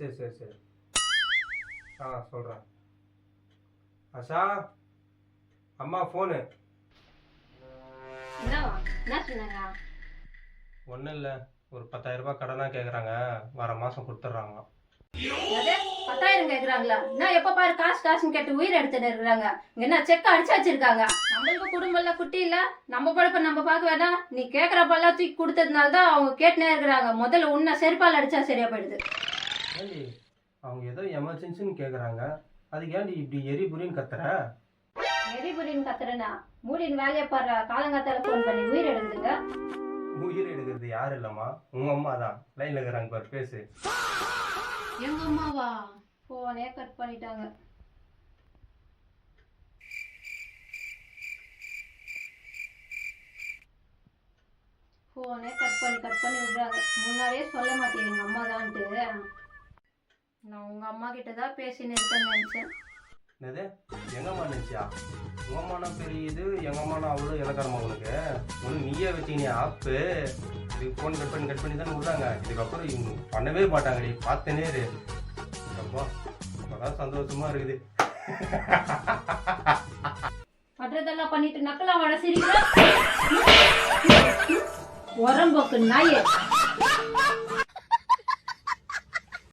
சரி சொல்கிறேன். ஆஷா, அம்மா ஃபோனு. என்னவா? என்ன சொன்னாங்க? ஒன்றும் இல்லை, ஒரு 10,000 ரூபாய் கடனாக கேட்குறாங்க, வர மாதம் கொடுத்துட்றாங்க. 10,000 கேக்குறாங்களா? என்ன எப்ப பாரு காசுன்னு கேட்டு உயிர் எடுத்துட்டு இருக்கிறாங்க. என்ன செக் அடிச்சு வச்சிருக்காங்க? நம்மளுக்கு குடும்பம் இல்ல, குட்டி இல்ல, நம்ம பழப்ப நம்ம பார்க்க வேண்டாம். நீ கேட்கறப்பெல்லாம் தூக்கி கொடுத்ததுனால தான் அவங்க கேட்டுனே இருக்கிறாங்க. முதல்ல உன்னை செருப்பால் அடிச்சா சரியா போயிடுது. ஏண்டி, அவங்க ஏதோ எமர்ஜென்சின்னு கேட்குறாங்க, அதுக்கு ஏன்டி இப்படி எரிபுரின்னு கத்துற? எரிபுரின்னு கத்துறேன்னா மூடின்னு வேலையை பாரு. காலங்காத்தால ஃபோன் பண்ணி உயிர் எடுக்குதுங்க. உயிர் எடுக்கிறது யாரும் இல்லைம்மா, உங்கள் அம்மா தான். லைனில் இருக்கிறாங்க பாரு, பேசு. எங்க அம்மாவா? போனே கட் பண்ணிட்டாங்க. போனே கட் பண்ணி விடுறாங்க. முன்னாடியே சொல்ல மாட்டேன் எங்க அம்மா தான்ட்டு. நான் உங்க அம்மா கிட்ட தான் பேசின்னு இருக்கேன்னு நினைச்சேன். என்னது, எங்கள் அம்மா நினச்சியா? உங்கள் அம்மானா பெரிய இது, எங்கள் அம்மானா அவ்வளோ இலக்காரமா உனக்கு? ஒன்று நீயே வச்சிங்க ஆப்பு. இதுக்கு ஃபோன் கட் பண்ணி தானே விட்றாங்க. இதுக்கப்புறம் இவங்க பண்ணவே மாட்டாங்கடி, பார்த்துனே இரு. அப்பா, அப்பதான் சந்தோஷமா இருக்குது. பண்றதெல்லாம் பண்ணிட்டு நக்கலா வட சிரிக்கிற உரம்போக்கு நாயே.